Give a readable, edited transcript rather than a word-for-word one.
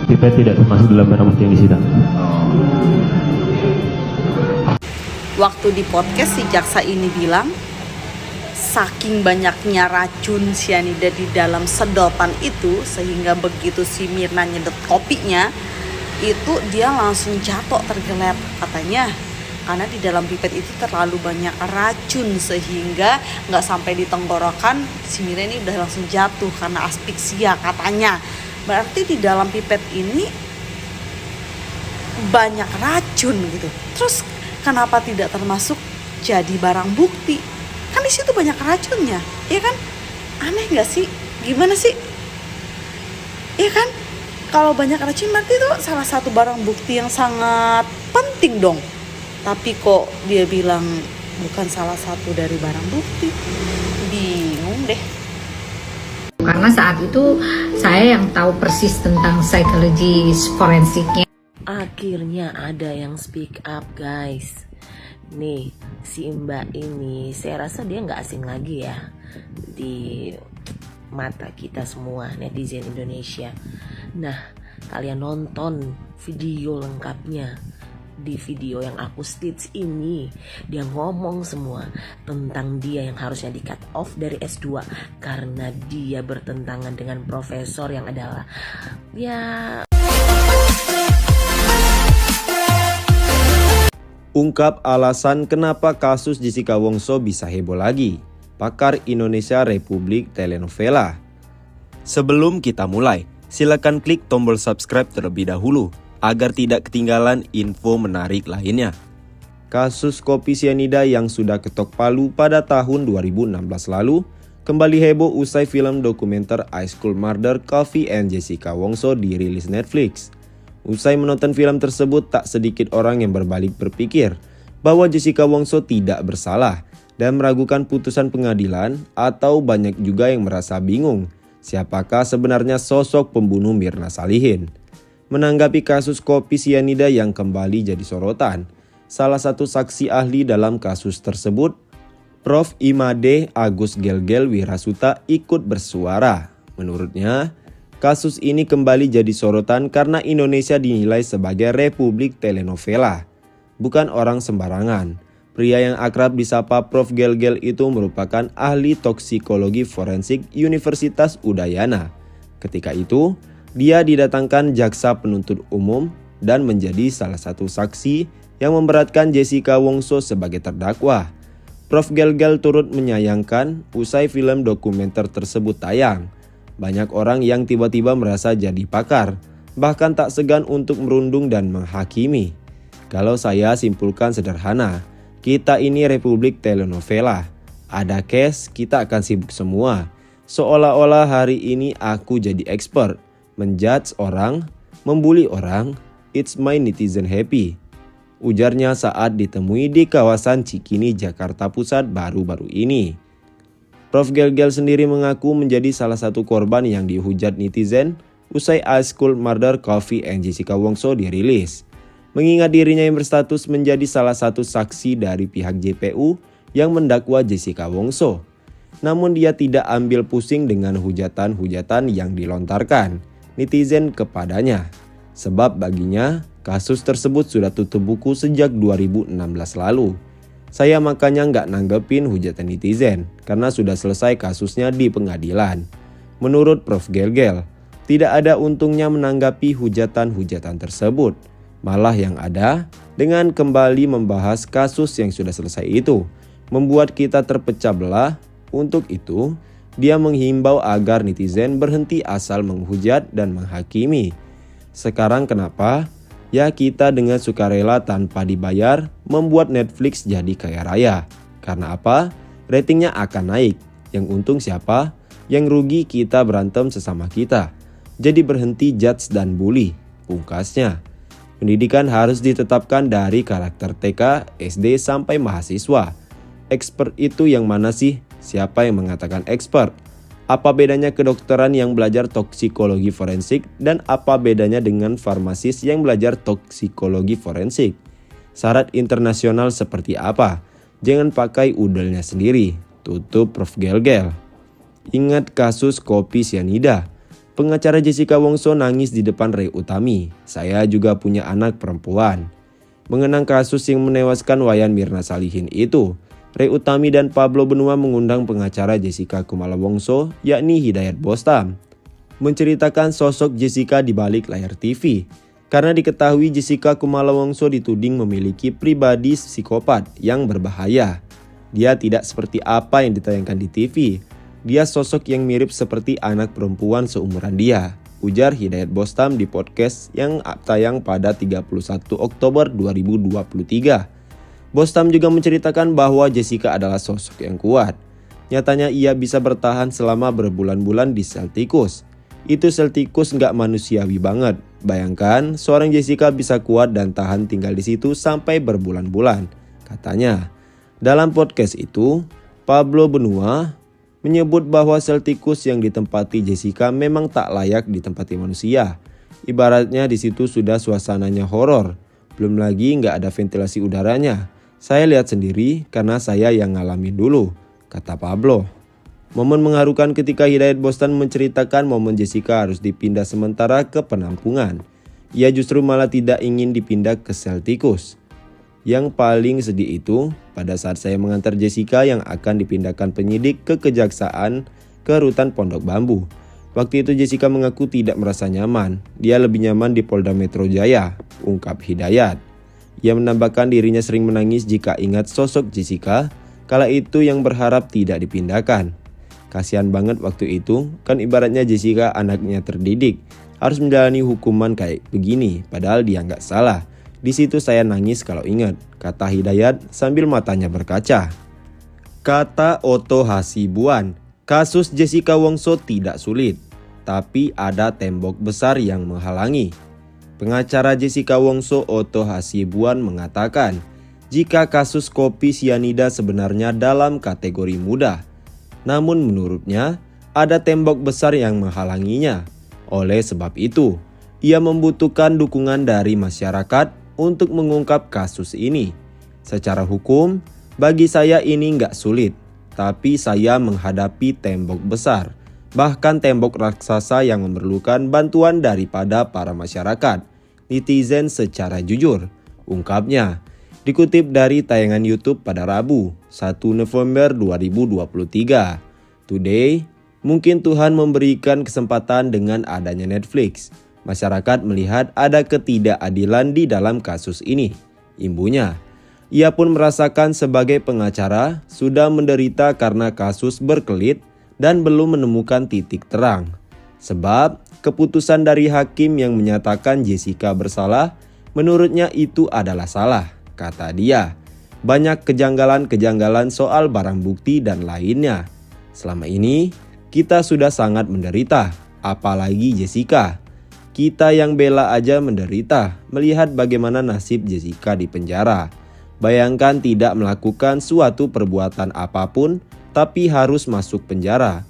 pipet tidak termasuk dalam barang bukti yang disita. Waktu di podcast si jaksa ini bilang saking banyaknya racun sianida di dalam sedotan itu, sehingga begitu si Mirna nyedot kopinya itu dia langsung jatuh tergeletak katanya, karena di dalam pipet itu terlalu banyak racun sehingga nggak sampai di tenggorokan si Mirna ini udah langsung jatuh karena aspiksia katanya. Berarti di dalam pipet ini banyak racun gitu. Terus kenapa tidak termasuk jadi barang bukti? Kan di situ banyak racunnya, ya kan? Aneh nggak sih? Gimana sih? Ya kan? Kalau banyak racun berarti itu salah satu barang bukti yang sangat penting dong. Tapi kok dia bilang bukan salah satu dari barang bukti? Bingung deh. Karena saat itu saya yang tahu persis tentang psikologi forensiknya. Akhirnya ada yang speak up, guys. Nih, si Mbak ini saya rasa dia gak asing lagi ya di mata kita semua netizen Indonesia. Nah, kalian nonton video lengkapnya. Di video yang aku stitch ini, dia ngomong semua tentang dia yang harusnya di cut off dari S2 karena dia bertentangan dengan profesor yang adalah Ungkap alasan kenapa kasus Jessica Wongso bisa heboh lagi. Pakar Indonesia Republik Telenovela. Sebelum kita mulai, silakan klik tombol subscribe terlebih dahulu agar tidak ketinggalan info menarik lainnya. Kasus kopi sianida yang sudah ketok palu pada tahun 2016 lalu kembali heboh usai film dokumenter High School Murder Coffee and Jessica Wongso dirilis Netflix. Usai menonton film tersebut, tak sedikit orang yang berbalik berpikir bahwa Jessica Wongso tidak bersalah dan meragukan putusan pengadilan, atau banyak juga yang merasa bingung siapakah sebenarnya sosok pembunuh Mirna Salihin. Menanggapi kasus kopi sianida yang kembali jadi sorotan, salah satu saksi ahli dalam kasus tersebut, Prof. Imade Agus Gelgel Wirasuta ikut bersuara. Menurutnya, kasus ini kembali jadi sorotan karena Indonesia dinilai sebagai Republik Telenovela, bukan orang sembarangan. Pria yang akrab disapa Prof. Gelgel itu merupakan ahli toksikologi forensik Universitas Udayana. Ketika itu, dia didatangkan jaksa penuntut umum dan menjadi salah satu saksi yang memberatkan Jessica Wongso sebagai terdakwa. Prof. Gelgel turut menyayangkan usai film dokumenter tersebut tayang. Banyak orang yang tiba-tiba merasa jadi pakar, bahkan tak segan untuk merundung dan menghakimi. Kalau saya simpulkan sederhana, kita ini Republik Telenovela. Ada case, kita akan sibuk semua. Seolah-olah hari ini aku jadi expert menjudge orang, membuli orang, it's my netizen happy. Ujarnya saat ditemui di kawasan Cikini, Jakarta Pusat baru-baru ini. Prof. Gelgel sendiri mengaku menjadi salah satu korban yang dihujat netizen usai High School Murder Coffee and Jessica Wongso dirilis. Mengingat dirinya yang berstatus menjadi salah satu saksi dari pihak JPU yang mendakwa Jessica Wongso. Namun dia tidak ambil pusing dengan hujatan-hujatan yang dilontarkan netizen kepadanya. Sebab baginya, kasus tersebut sudah tutup buku sejak 2016 lalu. Saya makanya nggak nanggepin hujatan netizen, karena sudah selesai kasusnya di pengadilan. Menurut Prof. Gelgel, tidak ada untungnya menanggapi hujatan-hujatan tersebut. Malah yang ada, dengan kembali membahas kasus yang sudah selesai itu, membuat kita terpecah belah. Untuk itu, dia menghimbau agar netizen berhenti asal menghujat dan menghakimi. Sekarang kenapa? Ya kita dengan sukarela tanpa dibayar membuat Netflix jadi kaya raya. Karena apa? Ratingnya akan naik. Yang untung siapa? Yang rugi kita berantem sesama kita. Jadi berhenti judge dan bully, pungkasnya. Pendidikan harus ditetapkan dari karakter TK, SD sampai mahasiswa. Expert itu yang mana sih? Siapa yang mengatakan expert? Apa bedanya kedokteran yang belajar toksikologi forensik dan apa bedanya dengan farmasis yang belajar toksikologi forensik? Syarat internasional seperti apa? Jangan pakai udelnya sendiri. Tutup Prof. Gelgel. Ingat kasus kopi sianida. Pengacara Jessica Wongso nangis di depan Ray Utami. Saya juga punya anak perempuan. Mengenang kasus yang menewaskan Wayan Mirna Salihin itu, Ray Utami dan Pablo Benua mengundang pengacara Jessica Kumala Wongso, yakni Hidayat Bostam, menceritakan sosok Jessica di balik layar TV. Karena diketahui Jessica Kumala Wongso dituding memiliki pribadi psikopat yang berbahaya. Dia tidak seperti apa yang ditayangkan di TV. Dia sosok yang mirip seperti anak perempuan seumuran dia, ujar Hidayat Bostam di podcast yang tayang pada 31 Oktober 2023. Bostam juga menceritakan bahwa Jessica adalah sosok yang kuat. Nyatanya ia bisa bertahan selama berbulan-bulan di sel tikus. Itu sel tikus nggak manusiawi banget. Bayangkan seorang Jessica bisa kuat dan tahan tinggal di situ sampai berbulan-bulan, katanya. Dalam podcast itu, Pablo Benua menyebut bahwa sel tikus yang ditempati Jessica memang tak layak ditempati manusia. Ibaratnya di situ sudah suasananya horor, belum lagi nggak ada ventilasi udaranya. Saya lihat sendiri karena saya yang ngalamin dulu, kata Pablo. Momen mengharukan ketika Hidayat Bostam menceritakan momen Jessica harus dipindah sementara ke penampungan. Ia justru malah tidak ingin dipindah ke sel tikus. Yang paling sedih itu pada saat saya mengantar Jessica yang akan dipindahkan penyidik ke kejaksaan ke rutan Pondok Bambu. Waktu itu Jessica mengaku tidak merasa nyaman. Dia lebih nyaman di Polda Metro Jaya, ungkap Hidayat. Ia menambahkan dirinya sering menangis jika ingat sosok Jessica kala itu yang berharap tidak dipindahkan. Kasihan banget waktu itu, kan ibaratnya Jessica anaknya terdidik, harus menjalani hukuman kayak begini, padahal dia nggak salah. Di situ saya nangis kalau ingat, kata Hidayat sambil matanya berkaca. Kata Otto Hasibuan, kasus Jessica Wongso tidak sulit, tapi ada tembok besar yang menghalangi. Pengacara Jessica Wongso Otto Hasibuan mengatakan, jika kasus kopi sianida sebenarnya dalam kategori mudah. Namun menurutnya, ada tembok besar yang menghalanginya. Oleh sebab itu, ia membutuhkan dukungan dari masyarakat untuk mengungkap kasus ini. Secara hukum, bagi saya ini nggak sulit, tapi saya menghadapi tembok besar, bahkan tembok raksasa yang memerlukan bantuan daripada para masyarakat, netizen secara jujur, ungkapnya. Dikutip dari tayangan YouTube pada Rabu, 1 November 2023. Today, mungkin Tuhan memberikan kesempatan dengan adanya Netflix. Masyarakat melihat ada ketidakadilan di dalam kasus ini, imbunya. Ia pun merasakan sebagai pengacara sudah menderita karena kasus berkelit dan belum menemukan titik terang. Sebab keputusan dari hakim yang menyatakan Jessica bersalah, menurutnya itu adalah salah, kata dia. Banyak kejanggalan-kejanggalan soal barang bukti dan lainnya. Selama ini kita sudah sangat menderita, apalagi Jessica. Kita yang bela aja menderita melihat bagaimana nasib Jessica di penjara. Bayangkan tidak melakukan suatu perbuatan apapun tapi harus masuk penjara.